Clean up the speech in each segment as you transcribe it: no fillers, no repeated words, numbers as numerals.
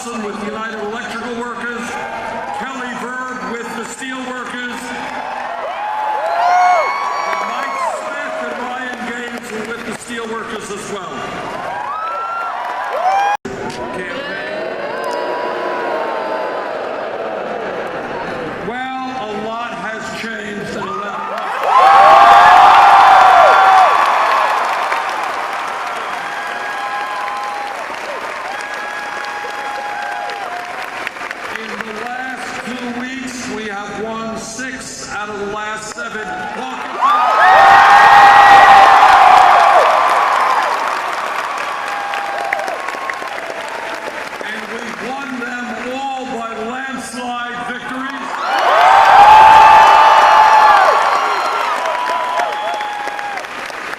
Lawson with United Electrical Workers, Kelly Verb with the Steel Workers, and Mike Smith and Ryan Gaines were with the Steel Workers as well. Well, a lot has changed in 11 months. In the last 2 weeks, we have won 6 out of the last 7 and we've won them all by landslide victories.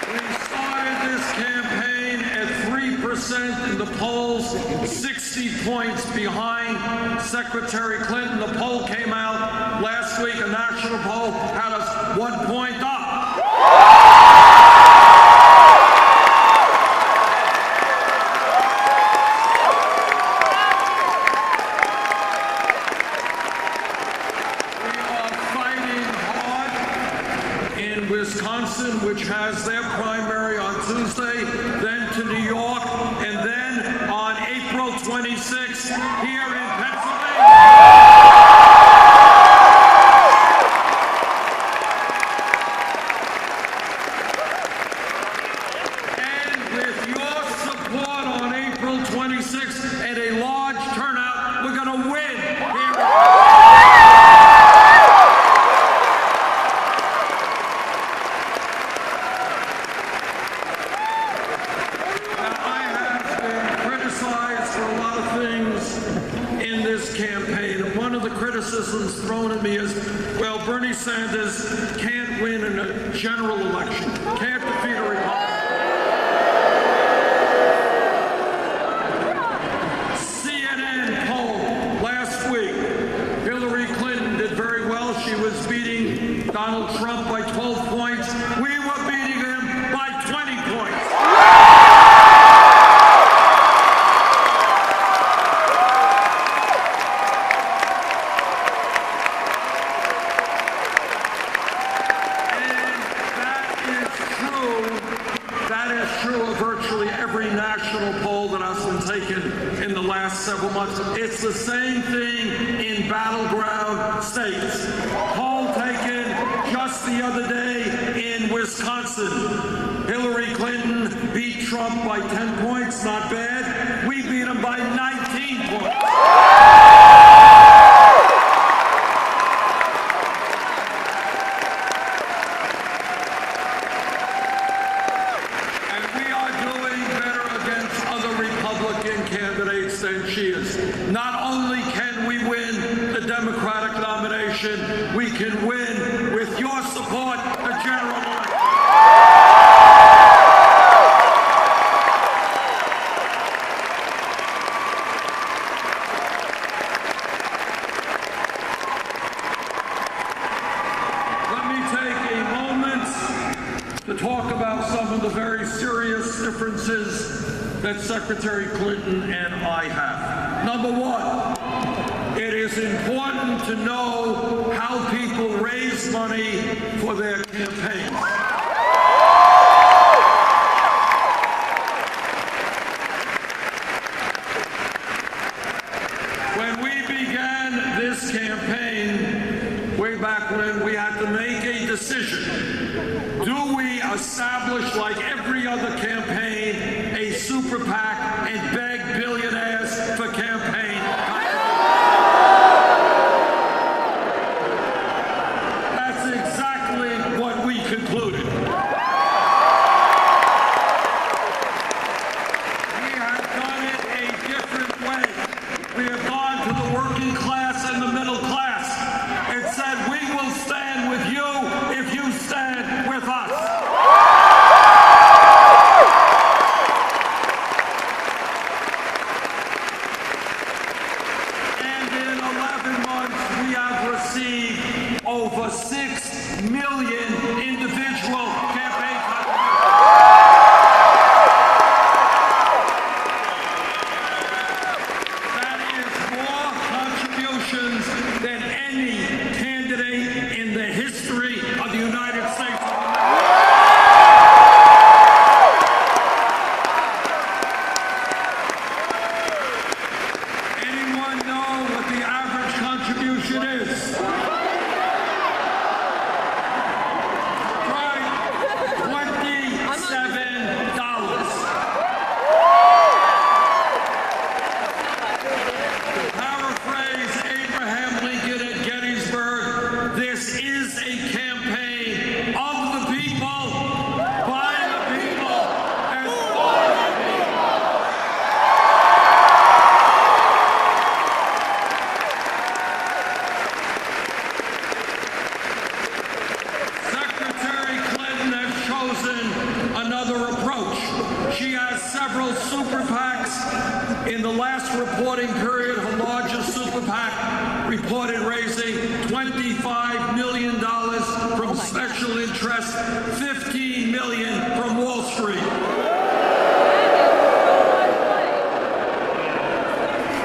We started this campaign at 3% in the polls, 60 points behind Secretary Clinton. The poll came out last week, a national poll, had us 1 point up. We are fighting hard in Wisconsin, which has their primary on Tuesday, then to New York, and then on April 26th here in Pennsylvania. And with your support on April 26th and a large turnout, we're going to win here. Campaign. One of the criticisms thrown at me is, well, Bernie Sanders can't win in a general election, can't defeat a Republican. CNN poll last week, Hillary Clinton did very well. She was beating Donald Trump by 12 points. We were beating him by 20 points. Virtually every national poll that has been taken in the last several months. It's the same thing in battleground states. Poll taken just the other day in Wisconsin. Hillary Clinton beat Trump by 10 points, not bad. We beat him by 19 points. Than she is. Not only can we win the Democratic nomination, we can win, with your support, the general election. Let me take a moment to talk about some of the very serious differences that Secretary Clinton and I have. Number one, it is important to know how people raise money for their campaigns. When we began this campaign, way back when, we had to make a decision. Do we establish, like every other campaign, a super PAC and beg billionaires for campaign contributions? That's exactly what we concluded. We have done it a different way. We have gone to the working class and the middle class and said, we will stand with you if you stand with us. super PACs. In the last reporting period, her largest super PAC reported raising $25 million from special interests, $15 million from Wall Street.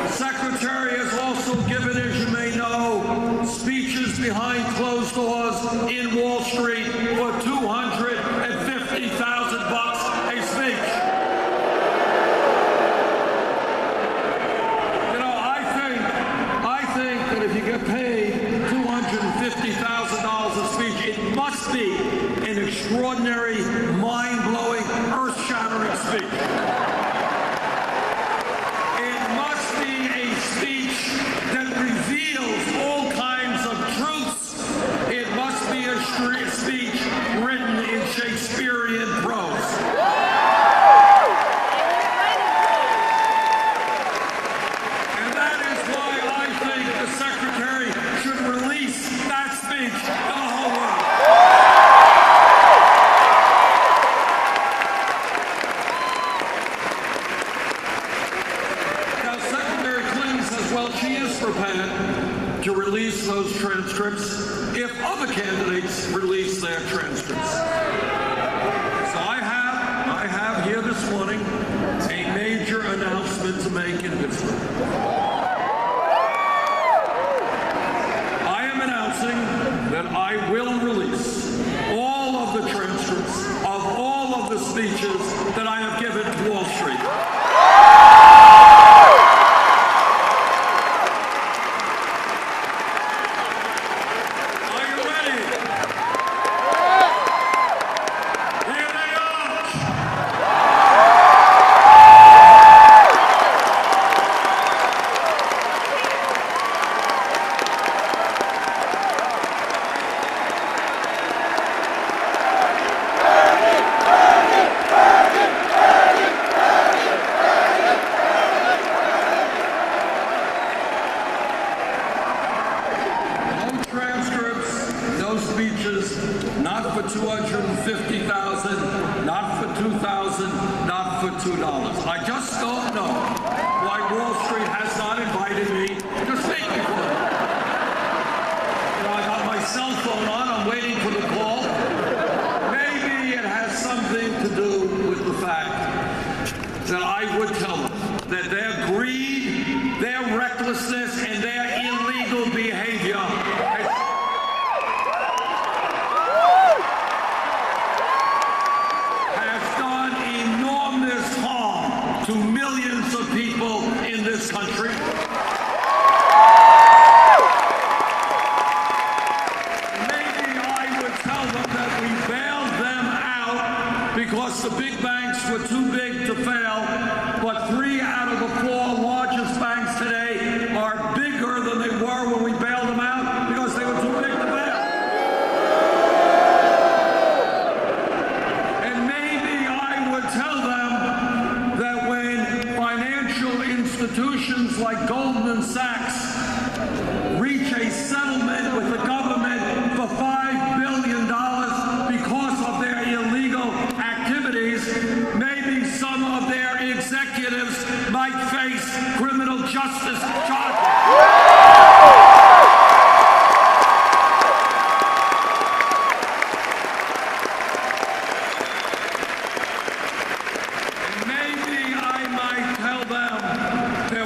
The Secretary has also given, as you may know, speeches behind closed doors in Wall Street for $250,000 a speech. You know, I think that if you get paid $250,000 a speech, it must be an extraordinary, mind-blowing, earth-shattering speech. It must be a speech that reveals all kinds of truths. It must be a speech written in Shakespearean prose. And that is why I think the Secretary should release that speech to the whole world. Now, Secretary Clinton says, well, she is prepared to release those transcripts if other candidates release their transcripts. So I have here this morning a major announcement to make in Pittsburgh. I am announcing that I will release all of the transcripts of all of the speeches that I have given to Wall Street. Not for $250,000, not for $2,000, not for $2. I just don't know why Wall Street has not invited me to speak before them. You know, I got my cell phone on, I'm waiting for the call. Maybe it has something to do with the fact that I would tell them that their greed, their recklessness, and their illegal behavior to millions of people in this country. Maybe I would tell them that we bailed them out because the big banks were too big to fail, but 3 out of the 4 largest banks today are bigger than they were when we bailed them out because they were too big to fail. And maybe I would tell them institutions like Goldman Sachs reach a settlement with the government for $5 billion because of their illegal activities, maybe some of their executives might face criminal justice charges.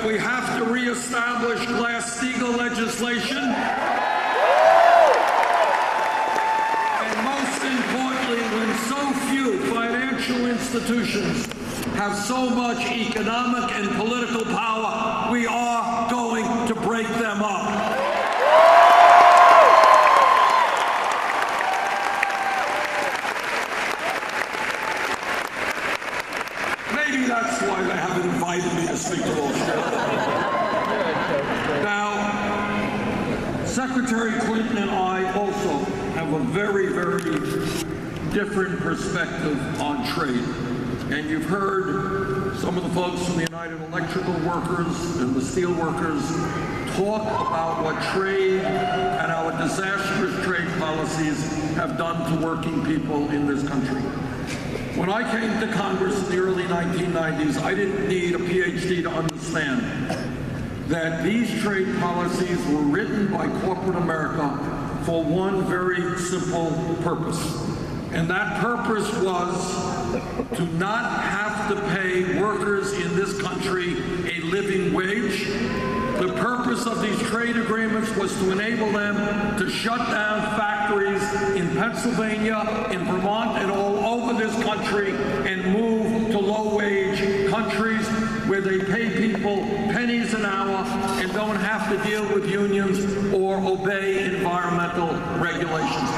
We have to reestablish Glass-Steagall legislation. And most importantly, when so few financial institutions have so much economic and political power, we are going to break them up. Maybe that's why they haven't invited me to speak to Wall Street. Now, Secretary Clinton and I also have a very, very different perspective on trade. And you've heard some of the folks from the United Electrical Workers and the Steel Workers talk about what trade and our disastrous trade policies have done to working people in this country. When I came to Congress in the early 1990s, I didn't need a PhD to understand that these trade policies were written by corporate America for one very simple purpose. And that purpose was to not have to pay workers in this country a living wage. The purpose of these trade agreements was to enable them to shut down factories in Pennsylvania, in Vermont, and all over this country and move to low-wage countries where they pay people pennies an hour and don't have to deal with unions or obey environmental regulations.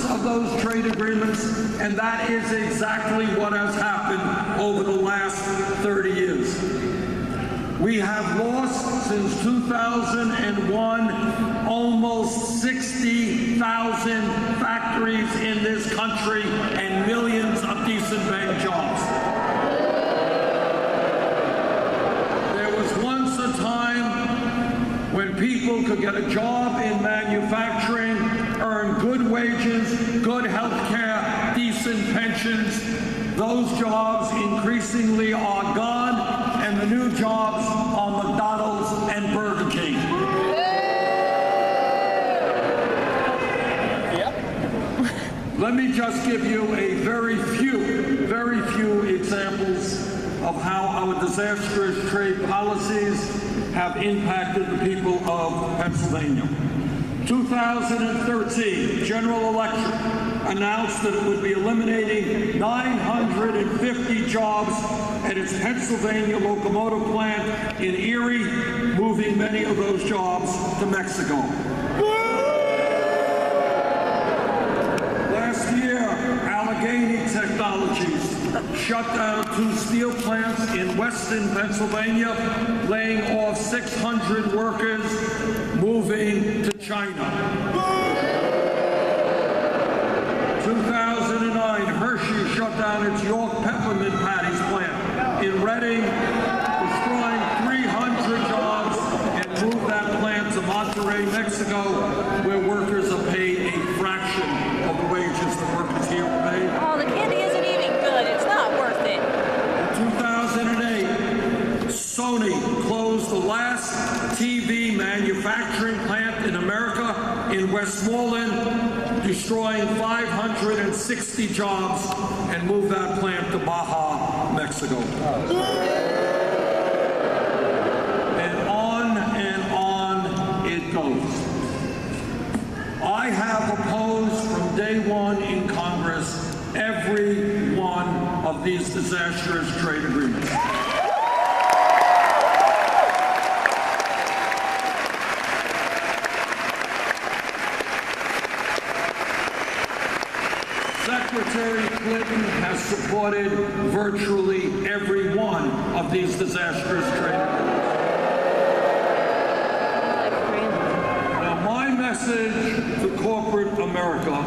Of those trade agreements, and that is exactly what has happened over the last 30 years. We have lost since 2001 almost 60,000 factories in this country and millions of decent paying jobs. There was once a time when people could get a job in manufacturing, earn good wages, good health care, decent pensions. Those jobs increasingly are gone, and the new jobs are McDonald's and Burger King. Yep. Let me just give you a very few examples of how our disastrous trade policies have impacted the people of Pennsylvania. 2013, General Electric announced that it would be eliminating 950 jobs at its Pennsylvania locomotive plant in Erie, moving many of those jobs to Mexico. Last year, Allegheny Technologies shut down 2 steel plants in western Pennsylvania, laying off 600 workers, moving to China. 2009, Hershey shut down its York Peppermint Patties plant in Reading, destroying 300 jobs, and moved that plant to Monterrey, Mexico, where workers are paid a fraction of the wages that workers here are paid. Oh, the candy isn't even good. It's not worth it. In 2008, Sony closed the last TV manufacturing plant in America in Westmoreland, destroying 560 jobs, and moved that plant to Baja, Mexico. And on it goes. I have opposed from day one in Congress every one of these disastrous trade agreements. Secretary Clinton has supported virtually every one of these disastrous trade agreements. Now, my message to corporate America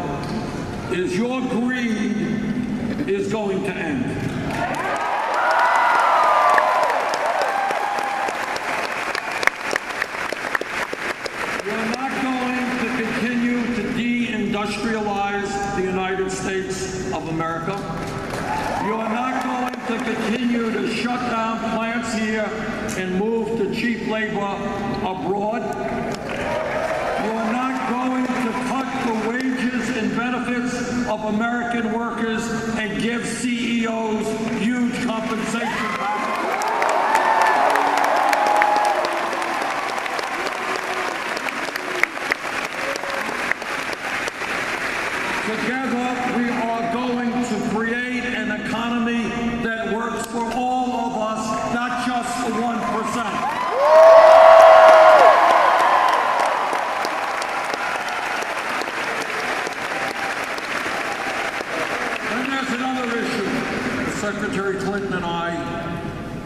is your greed is going to end. We're not going to continue to deindustrialize the United States of America. You are not going to continue to shut down plants here and move to cheap labor abroad. You are not going to cut the wages and benefits of American workers and give CEOs huge compensation packages. Together, we are going to create an economy that works for all of us, not just the 1%. And there's another issue that Secretary Clinton and I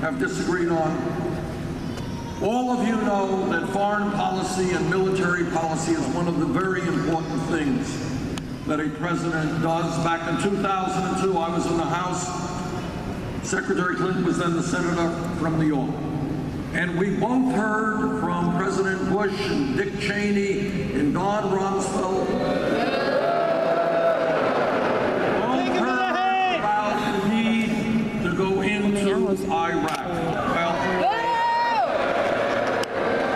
have disagreed on. All of you know that foreign policy and military policy is one of the very important things that a president does. Back in 2002, I was in the House. Secretary Clinton was then the senator from New York. And we both heard from President Bush and Dick Cheney and Don Rumsfeld. Both heard about the need to go into Iraq. Well,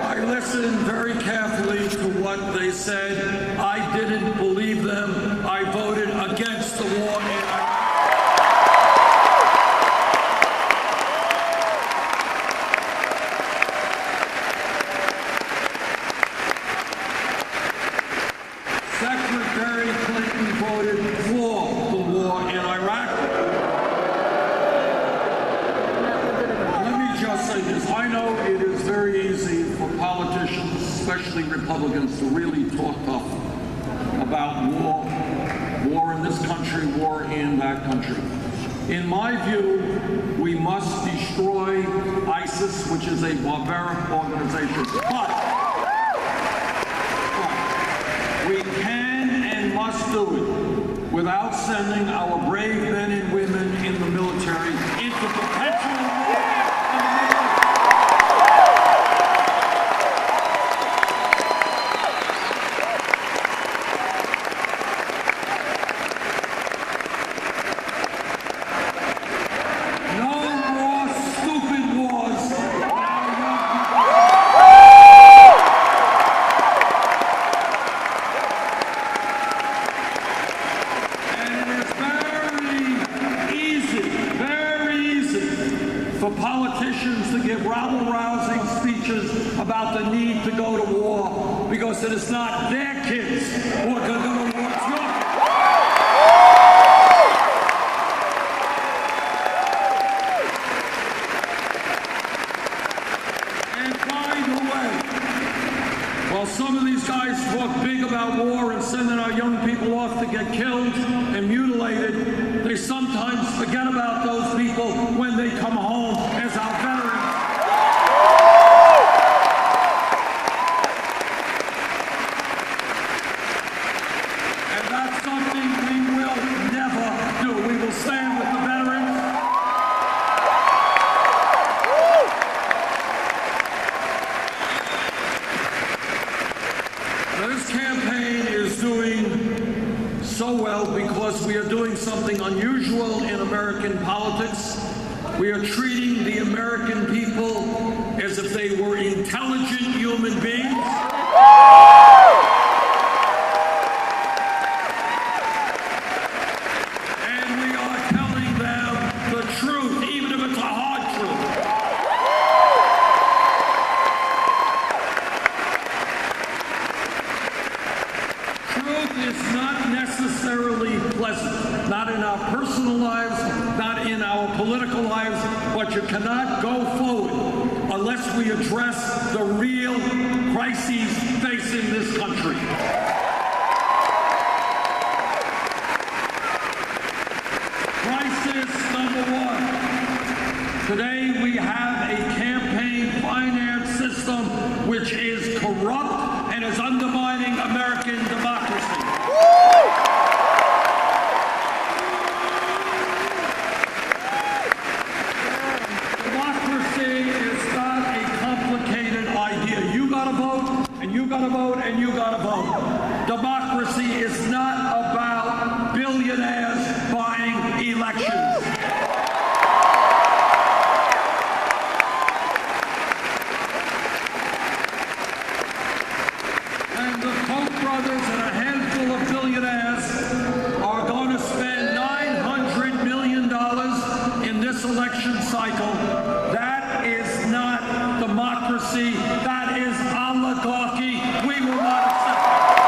I listened very carefully to what they said. I didn't believe them. I voted against the war in Iraq. Secretary Clinton voted for the war in Iraq. Let me just say this. I know it is very easy for politicians, especially Republicans, to really talk tough about war. War in this country, war in that country. In my view, we must destroy ISIS, which is a barbaric organization. But we can and must do it without sending our brave men and women in the military into perpetual war in the Middle East. No more stupid wars. For politicians to give rabble-rousing speeches about the need to go to war because it is not their kids who are going to go to war. It's your kids. And by the way, while some of these guys talk big about war and sending our young people off to get killed and mutilated, they sometimes forget about those people when they come home as our veterans. And that's something we will never do. We will stand with the veterans. Now, this campaign is doing so well because we are doing something unusual in American politics. We are treating the American people as if they were intelligent human beings. And we are telling them the truth, even if it's a hard truth. Truth is not necessarily pleasant, not in our personal lives, not in our political lives, but you cannot go forward unless we address the real crises facing this country. Crisis number one. Today we have a campaign finance system which is corrupt and is undermining American democracy. Democracy is not a complicated idea. You gotta vote, and you gotta vote, and you gotta vote. Democracy is not about billionaires buying elections. And the Koch brothers and a handful of billionaires are going to spend $900 million in this election cycle. That is not democracy. That is oligarchy. We will not accept it.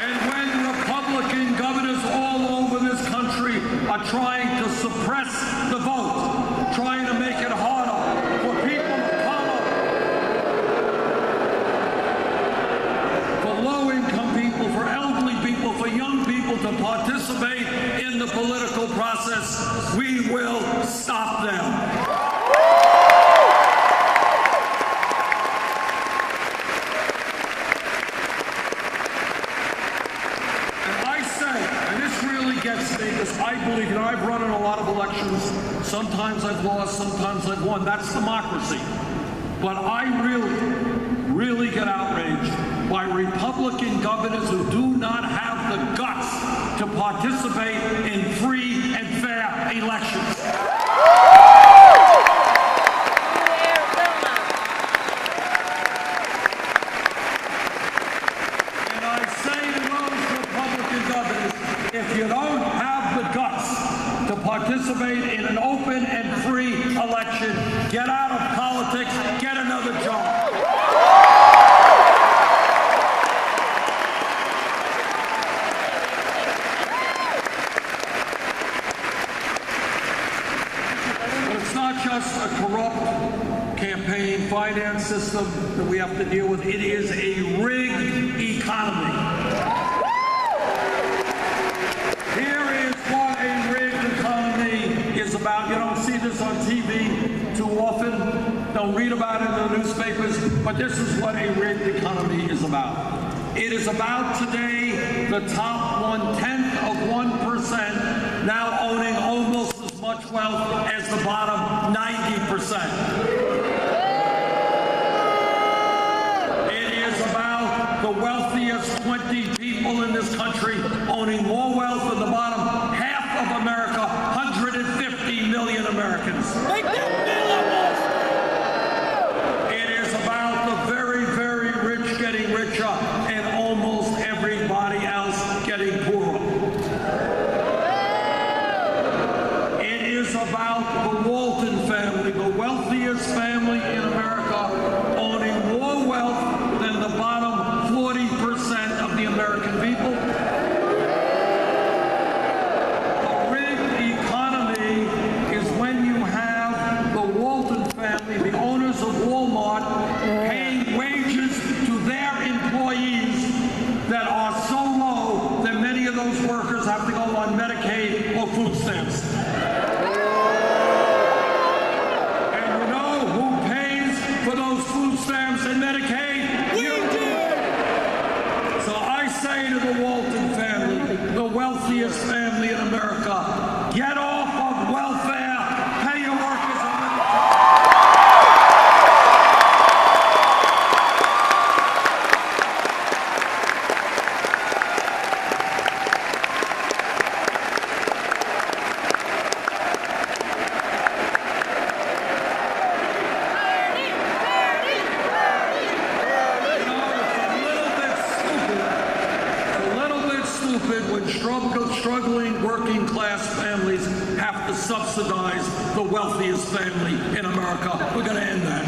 And when Republican governors all over this country are trying to suppress the vote, trying to make it harder for people to come up, for low-income people, for elderly people, for young people to participate in the political process, we will stop them. sometimes I've lost, sometimes I've won. That's democracy. But I really get outraged by Republican governors who do not have the guts to participate in free and fair elections. And I say to those Republican governors, if you don't have the guts to participate in an open and free election, get out of politics, get another job. But it's not just a corrupt campaign finance system that we have to deal with. It is a rigged economy. Here is what a rigged economy is about. You don't see this on TV too often. Don't read about it in the newspapers, but this is what a rigged economy is about. It is about today the top 1/10 of 1% now owning almost as much wealth as the bottom 90%. It is about the wealthiest 20 people in this country owning more wealth than the bottom half of America, 150 million Americans. Make them millionaires. It is about the very, very rich getting richer and almost everybody else getting poorer. It is about the Walton family, the wealthiest family in America, owning more wealth than the bottom 40% of the American people. A rigged economy is when you have the Walton family, the owners of Walmart, paying wages to their employees that are so low that many of those workers have to go on Medicaid or food stamps. And you know who pays for those food stamps and Medicaid? You do. So I say to the Walton family, the wealthiest family in America, get off of welfare, pay your workers a little. When struggling working class families have to subsidize the wealthiest family in America. We're going to end that.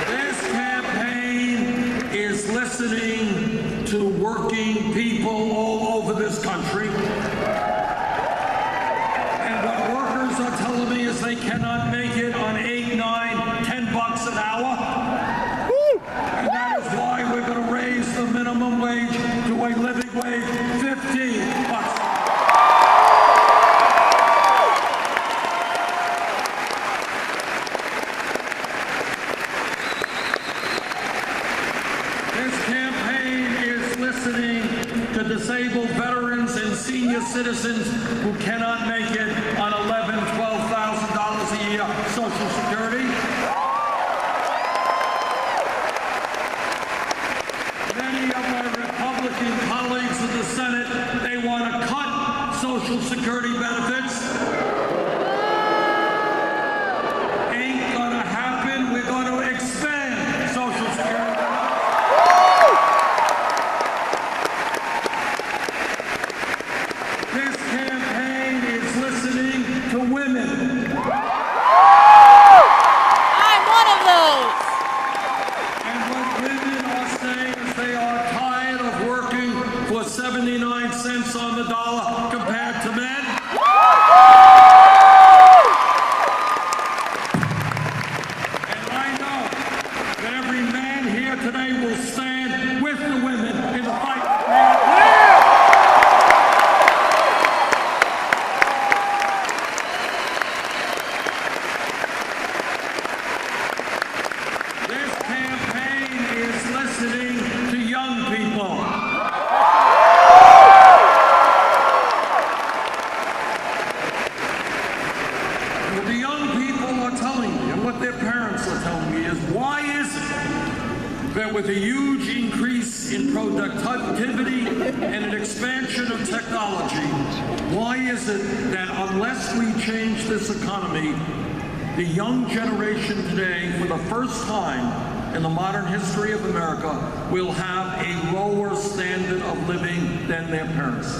This campaign is listening to working people all over this country. And what workers are telling me is they cannot make it on $8, $9, $10 an hour. And that is why we're going to raise the minimum wage to a living wage, $15. This campaign is listening to disabled veterans and senior citizens who cannot make it on $11,000, $12,000 a year Social Security. Many of my Republican colleagues in the Senate, they want to cut Social Security benefits. Ain't gonna happen. We're going to expand Social Security benefits. This campaign is listening to women. I'm one of those. And what women are saying is they are tired of working for 79 cents on the dollar compared to men. And I know that every man here today will stand with the women in the fight. This campaign is listening to young people. technology, why is it that unless we change this economy, the young generation today, for the first time in the modern history of America, will have a lower standard of living than their parents?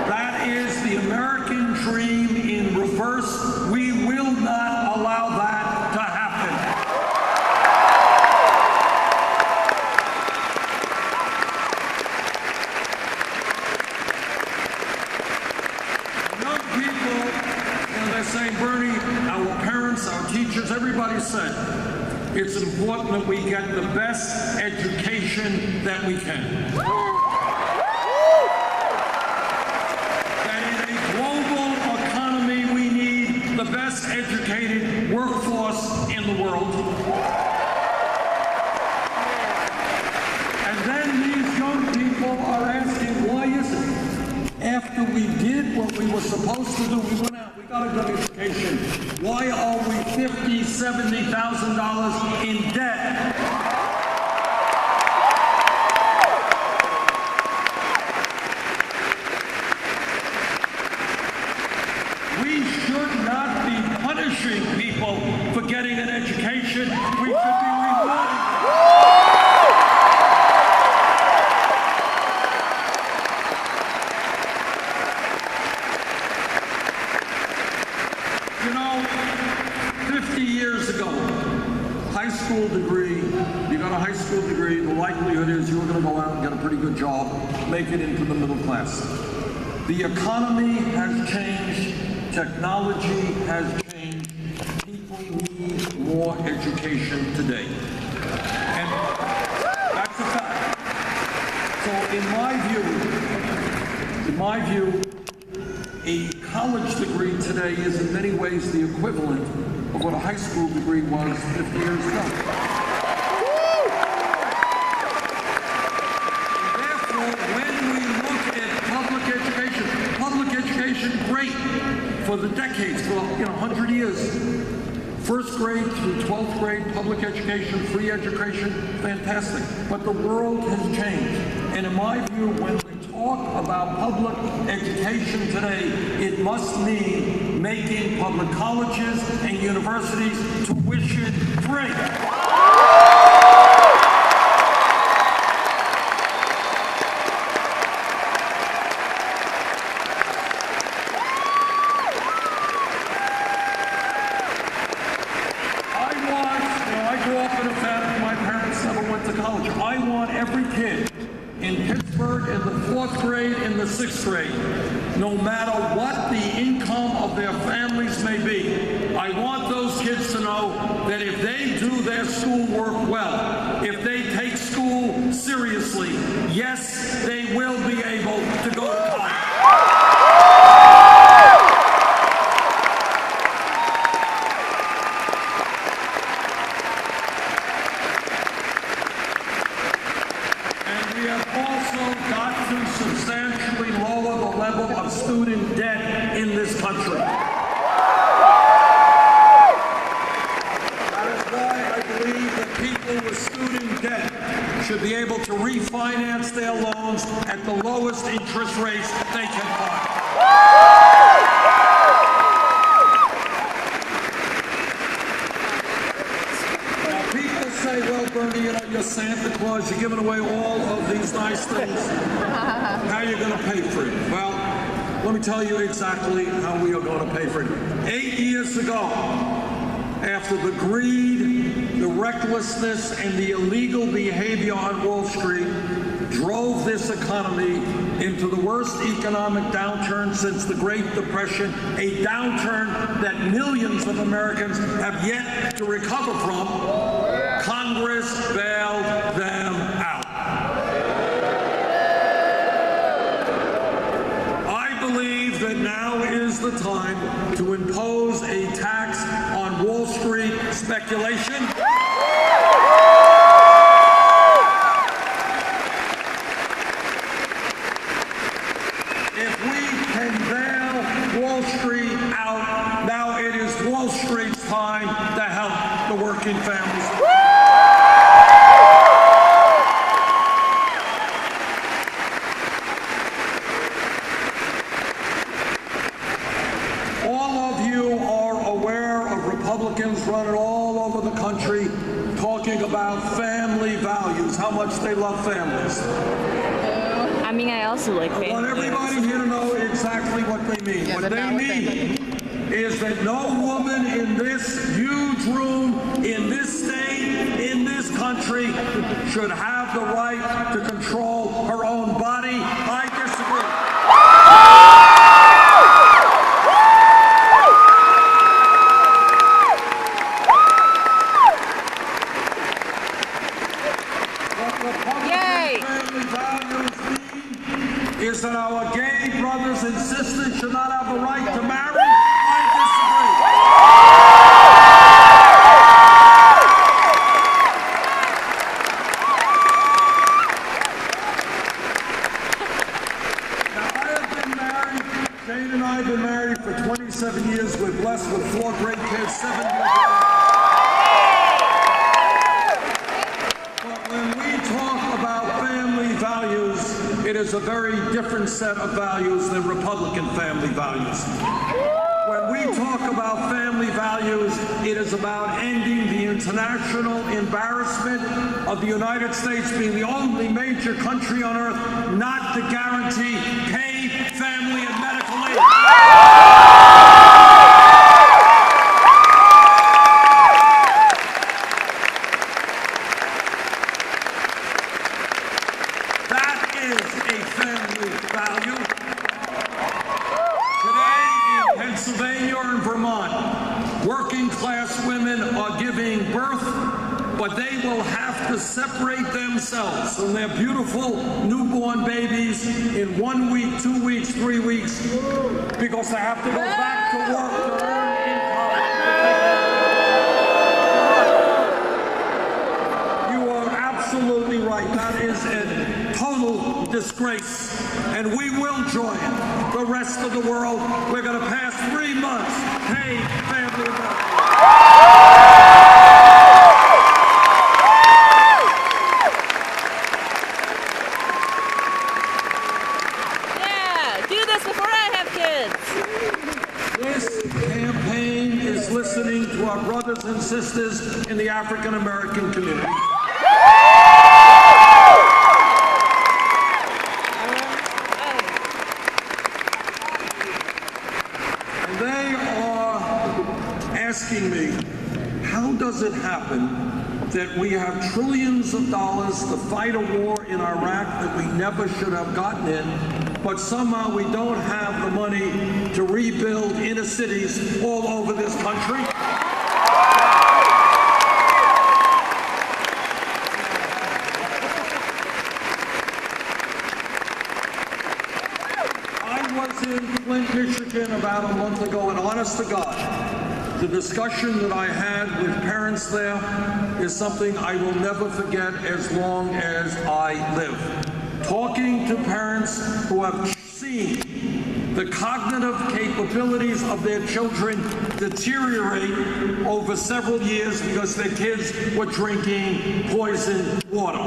That is the American dream in reverse. We will not allow that to happen. Young people, they're saying, Bernie, our parents, our teachers, everybody said, it's important that we get the best education that we can. That in a global economy, we need the best educated workforce in the world. And then these young people are asking, why is it? After we did what we were supposed to do, we went out, we got a good education. Why are we $50,000, $70,000 in debt? We should not be punishing people for getting an education. We should be rewarding them. You know, 50 years ago, high school degree, you got a high school degree, the likelihood is you were going to go out and get a pretty good job, make it into the middle class. The economy has changed, technology has changed, people need more education today. And that's a fact. So in my view, a college degree today is in many ways the equivalent of what a high school degree was 50 years ago. And therefore, when we look at public education, great for the decades, for 100 years. First grade through 12th grade, public education, free education, fantastic. But the world has changed. And in my view, when we talk about public education today, it must mean making public colleges and universities tuition free. I grew up in a family, my parents never went to college. I want every kid in Pittsburgh in the 4th grade, in the 6th grade, no matter what the income of their families may be, I want those kids to know that if they do their schoolwork well, if they take school seriously, yes, they will be able to go to college. We have also got to substantially lower the level of student debt in this country. That is why I believe that people with student debt should be able to refinance their loans at the lowest interest rates they can find. Say, well, Bernie, you're Santa Claus, you're giving away all of these nice things. How are you going to pay for it? Well, let me tell you exactly how we are going to pay for it. 8 years ago, after the greed, the recklessness, and the illegal behavior on Wall Street drove this economy into the worst economic downturn since the Great Depression, a downturn that millions of Americans have yet to recover from, Congress bailed them out. I believe that now is the time to impose a tax on Wall Street speculation. If we can bail Wall Street out, now it is Wall Street's time to help the working families. much they love families. I mean, I also like I want everybody here to know exactly what they mean. Yeah, What but they now with mean is that no woman in this huge room, in this state, in this country, should have the right to control her own body. I disagree. Yay! Family values mean is that our gay brothers and sisters should not have the right to marry. I disagree. Now, I have been married, Jane and I have been married for 27 years. We're blessed with 4 great kids, 7 years old. When we talk about family values, it is a very different set of values than Republican family values. When we talk about family values, it is about ending the international embarrassment of the United States being the only major country on earth not to guarantee paid family and medical leave. Pennsylvania and Vermont, working class women are giving birth, but they will have to separate themselves from their beautiful newborn babies in 1 week, 2 weeks, 3 weeks, because they have to go back to work to earn income. You are absolutely right. That is a total disgrace, and we will join the rest of the world. We're going to pass 3 months paid family benefits. Yeah, do this before I have kids. This campaign is listening to our brothers and sisters in the African American community. Asking me, how does it happen that we have trillions of dollars to fight a war in Iraq that we never should have gotten in, but somehow we don't have the money to rebuild inner cities all over this country? I was in Flint, Michigan about a month ago, and honest to God, the discussion that I had with parents there is something I will never forget as long as I live. Talking to parents who have seen the cognitive capabilities of their children deteriorate over several years because their kids were drinking poisoned water.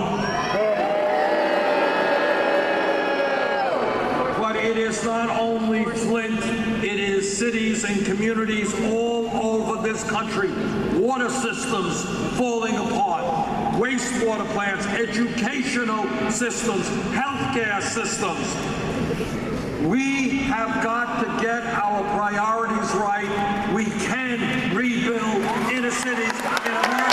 It is not only Flint, it is cities and communities all over this country. Water systems falling apart, wastewater plants, educational systems, healthcare systems. We have got to get our priorities right. We can rebuild inner cities in America.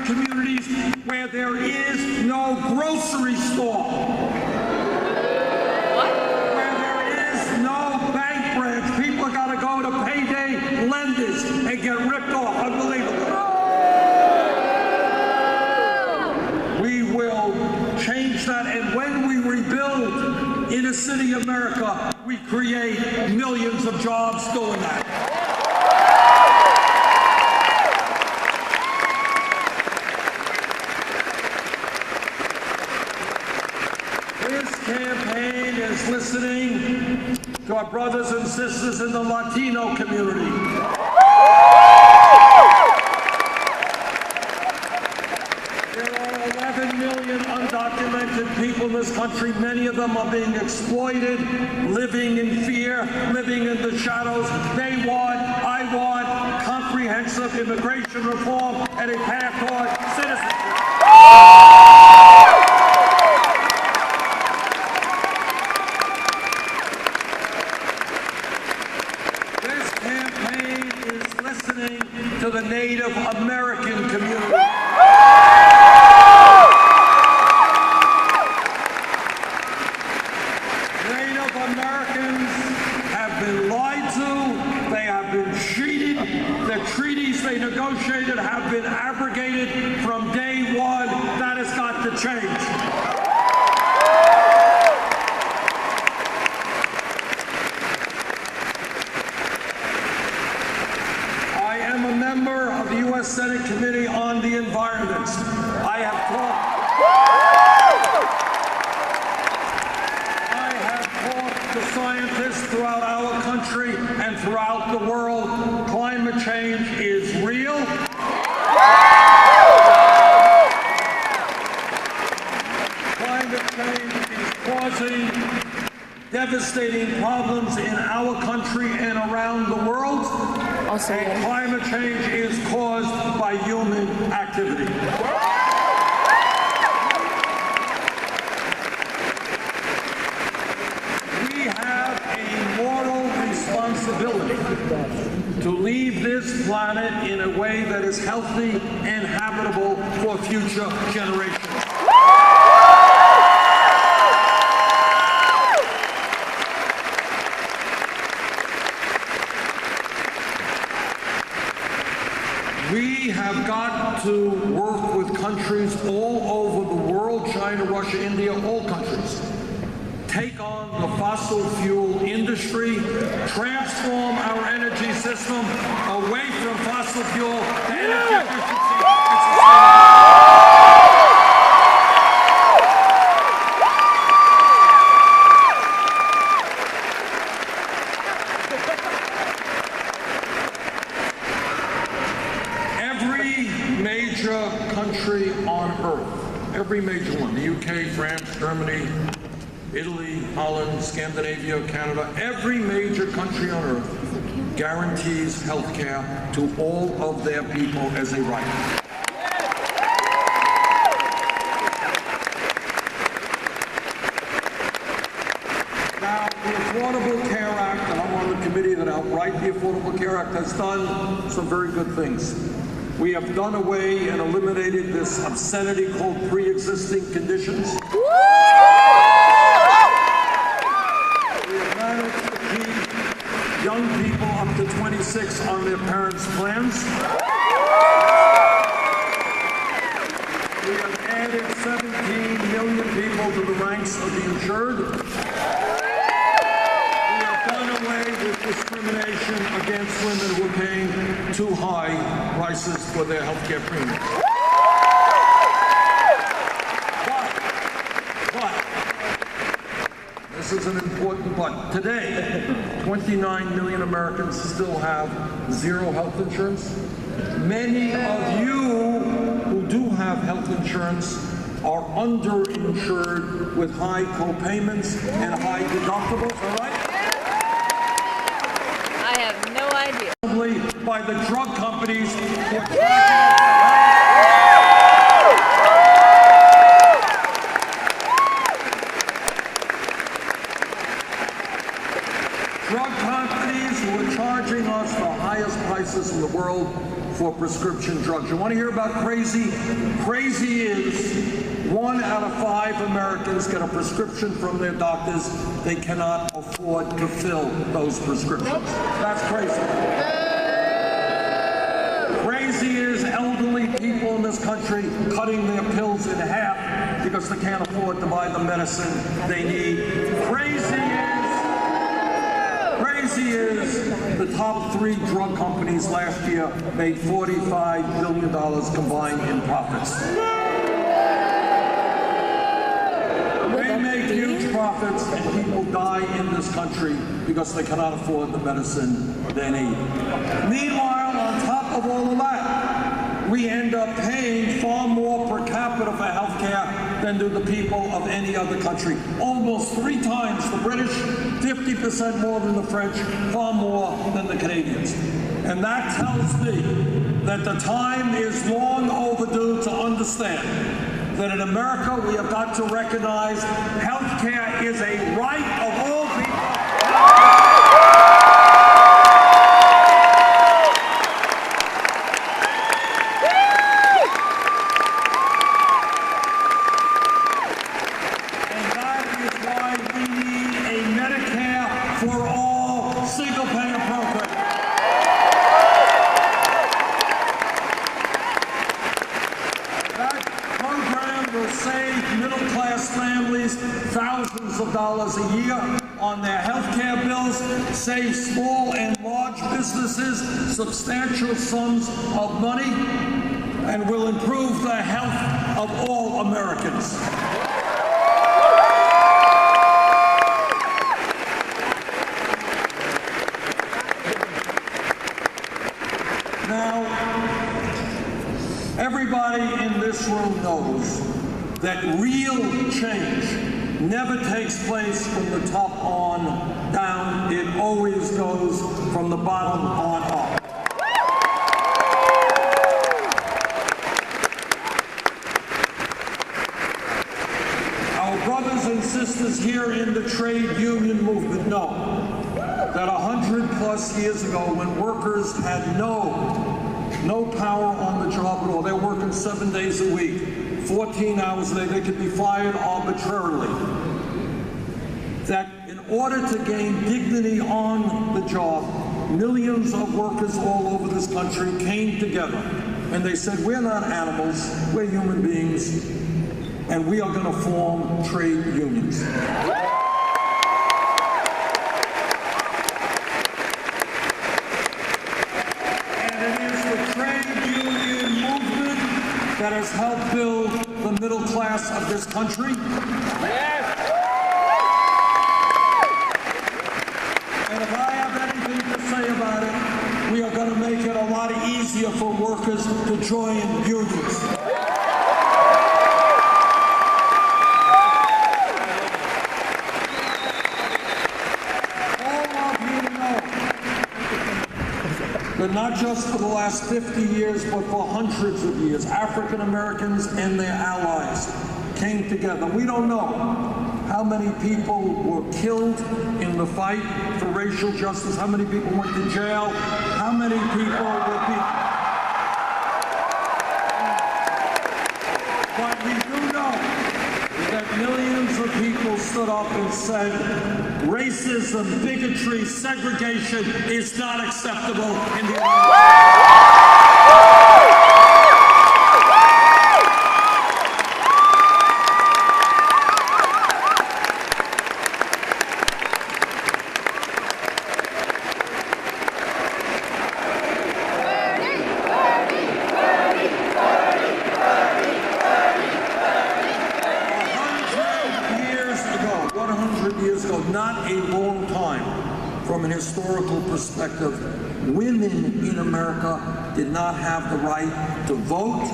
Communities where there is no grocery store. What? Where there is no bank branch. People got to go to payday lenders and get ripped off. Unbelievable. We will change that, and when we rebuild inner city America, we create millions of jobs doing that. Campaign is listening to our brothers and sisters in the Latino community. There are 11 million undocumented people in this this country, many of them are being exploited, living in fear, living in the shadows. I want comprehensive immigration reform and a path toward citizenship. This campaign is listening to the Native American community. Native Americans have been lied to, they have been cheated, the treaties they negotiated have been abrogated from day one. That has got to change. I am a member of the U.S. Senate Committee on the Environment. I have talked to scientists throughout our country and throughout the world. Climate change is real. Climate change is causing devastating problems in our country and around the world. And climate change is caused by human activity. Responsibility to leave this planet in a way that is healthy and habitable for future generations. We have got to work with countries all over the world, China, Russia, India, all countries. Take on the fossil fuel industry, transform our energy system away from fossil fuel to energy efficiency and sustainability. Every major country on earth, every major one, the UK, France, Germany, Italy, Holland, Scandinavia, Canada, every major country on earth guarantees health care to all of their people as a right. Now, the Affordable Care Act, and I'm on the committee that helped write the Affordable Care Act, has done some very good things. We have done away and eliminated this obscenity called pre-existing conditions. Young people up to 26 on their parents' plans. We have added 17 million people to the ranks of the insured. We have done away with discrimination against women who are paying too high prices for their health care premiums. But this is an important but. Today, 29 million Americans still have zero health insurance. Many of you who do have health insurance are underinsured with high co-payments and high deductibles, all right? I have no idea. By the drug companies who are charging us the highest prices in the world for prescription drugs. You want to hear about crazy? Crazy is 1 out of 5 Americans get a prescription from their doctors. They cannot afford to fill those prescriptions. That's crazy. Crazy is elderly people in this country cutting their pills in half because they can't afford to buy the medicine they need. Crazy is the top 3 drug companies last year made $45 billion combined in profits. They make huge profits and people die in this country because they cannot afford the medicine they need. Meanwhile, on top of all of that, we end up paying far more per capita for health care than do the people of any other country. Almost 3 times the British, 50% more than the French, far more than the Canadians. And that tells me that the time is long overdue to understand that in America we have got to recognize health care is a right of all people. And that is why we need a Medicare for all single-payer program. That program will save middle-class families thousands of dollars a year on their health care bills, save small and large businesses substantial sums of money, and will improve the health of all Americans. Now, everybody in this room knows that real change never takes place from the top on down. It always goes from the bottom on up. Our brothers and sisters here in the trade union movement know that 100+ years ago, when workers had no power on the job at all, they're working 7 days a week, 14 hours a day, they could be fired arbitrarily. That in order to gain dignity on the job, millions of workers all over this country came together and they said, we're not animals, we're human beings, and we are going to form trade unions. That has helped build the middle class of this country. Yes. And if I have anything to say about it, we are going to make it a lot easier for workers to join unions. But not just for the last 50 years, but for hundreds of years, African Americans and their allies came together. We don't know how many people were killed in the fight for racial justice, how many people went to jail, how many people were beaten. But we do know that millions of people stood up and said, racism, bigotry, segregation is not acceptable in the United not a long time from an historical perspective. Women in America did not have the right to vote,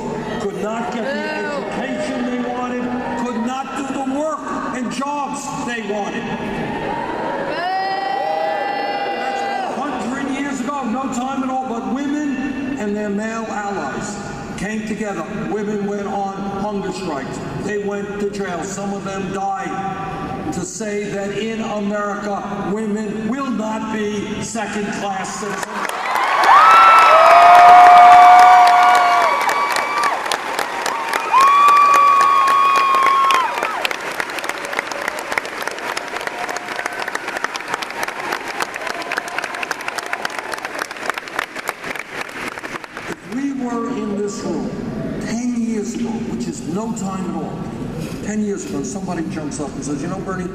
could not get the education they wanted, could not do the work and jobs they wanted. That's 100 years ago, no time at all, but women and their male allies came together. Women went on hunger strikes. They went to jail. Some of them died, to say that in America, women will not be second-class citizens. If we were in this room 10 years ago, which is no time at all, 10 years ago, somebody jumps up and says, you know, Bernie,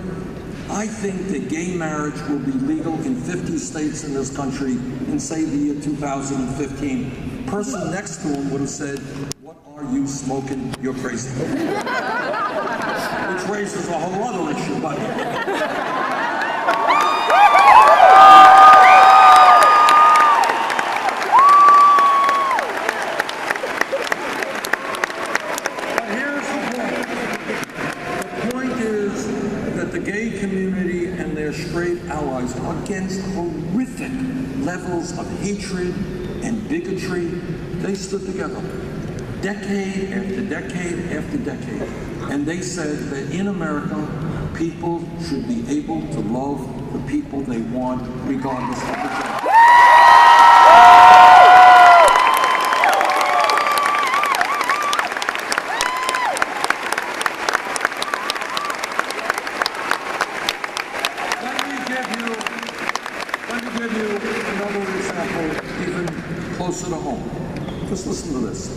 I think that gay marriage will be legal in 50 states in this country in, say, the year 2015. The person next to him would have said, what are you smoking? You're crazy. Which raises a whole other issue, but... against horrific levels of hatred and bigotry, they stood together, decade after decade after decade, and they said that in America, people should be able to love the people they want, regardless of the gender. Let me give you another example, even closer to home. Just listen to this.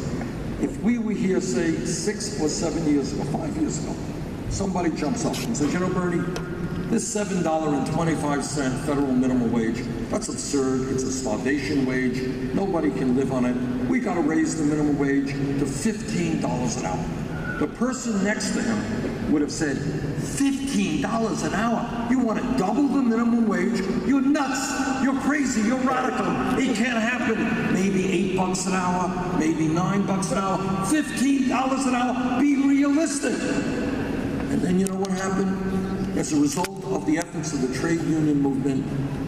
If we were here, say, 6 or 7 years ago, 5 years ago, somebody jumps up and says, you know, Bernie, this $7.25 federal minimum wage, that's absurd. It's a starvation wage. Nobody can live on it. We got to raise the minimum wage to $15 an hour. The person next to him would have said, $15 an hour? You want to double the minimum wage? You're nuts. You're crazy. You're radical. It can't happen. Maybe $8 an hour, maybe $9 an hour, $15 an hour. Be realistic. And then you know what happened? As a result of the efforts of the trade union movement,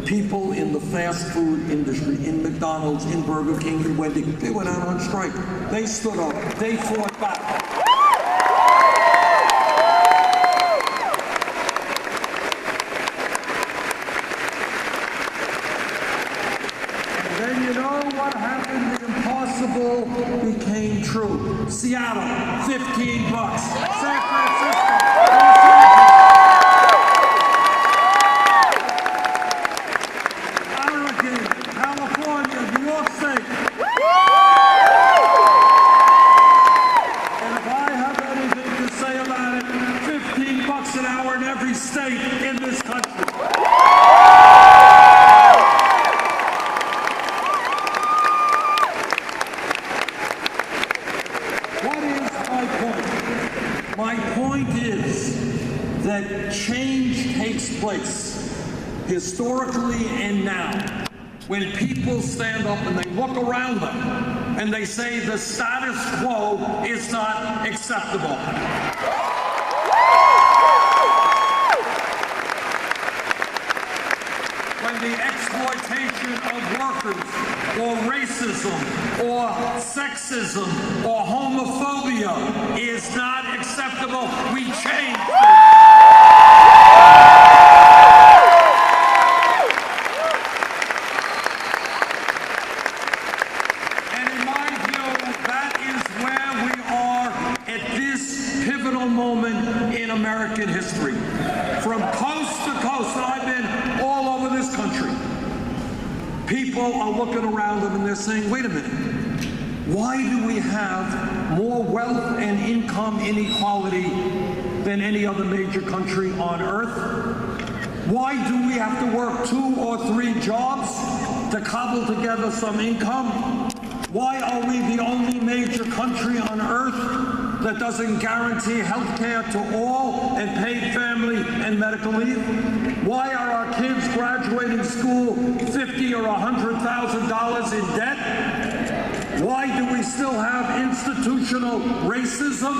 people in the fast food industry, in McDonald's, in Burger King, in Wendy, they went out on strike. They stood up. They fought back. And you know what happened? The impossible became true. Seattle, $15. San Francisco, Oregon, California, New York State. And if I have anything to say about it, $15 an hour in every state in this country. My point is that change takes place historically and now when people stand up and they look around them and they say the status quo is not acceptable. When the exploitation of workers or racism or sexism or homophobia is not acceptable, we change things. And in my view, that is where we are at this pivotal moment in American history. From coast to coast, and I've been all over this country, people are looking around them and they're saying, wait a minute, why do we have more wealth and income inequality than any other major country on earth? Why do we have to work 2 or 3 jobs to cobble together some income? Why are we the only major country on earth that doesn't guarantee health care to all and paid family and medical leave? Why are our kids graduating school $50,000 or $100,000 in debt? Why do we still have institutional racism?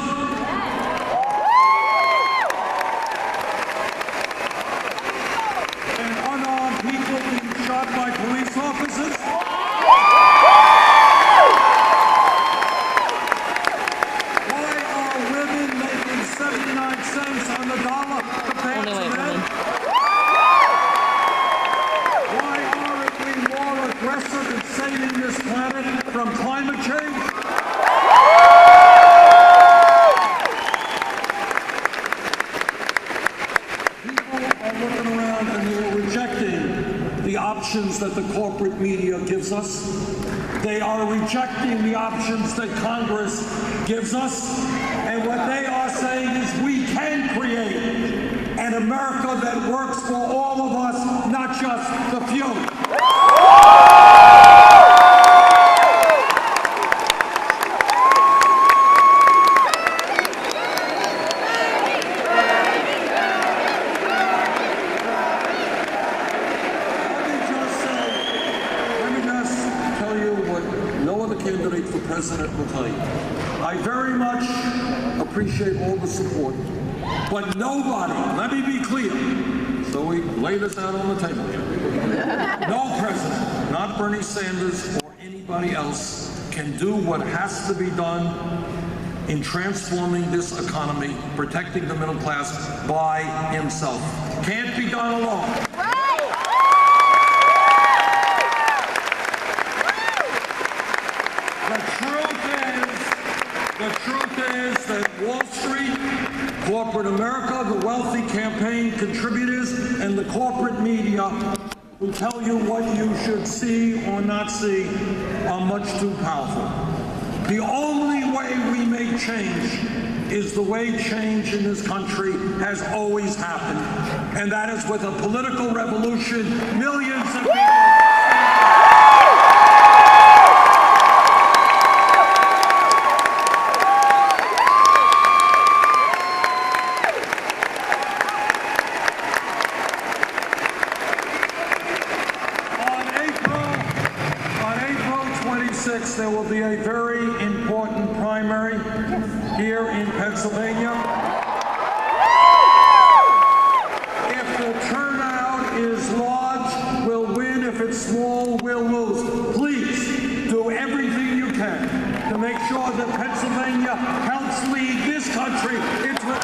And unarmed people being shot by police officers? Why are women making 79 cents on the dollar compared to men? Why aren't we more aggressive in saving this planet from climate change? People are looking around and they're rejecting the options that the corporate media gives us. They are rejecting the options that Congress gives us. And what they are saying is we can create an America that works for all of us, not just the few. Candidate for president will tell you. I very much appreciate all the support, but nobody, let me be clear, so we lay this out on the table. not Bernie Sanders or anybody else, can do what has to be done in transforming this economy, protecting the middle class by himself. Can't be done alone. The truth is that Wall Street, corporate America, the wealthy campaign contributors, and the corporate media who tell you what you should see or not see are much too powerful. The only way we make change is the way change in this country has always happened, and that is with a political revolution. Millions of people. There will be a very important primary here in Pennsylvania. If the turnout is large, we'll win. If it's small, we'll lose. Please do everything you can to make sure that Pennsylvania helps lead this country into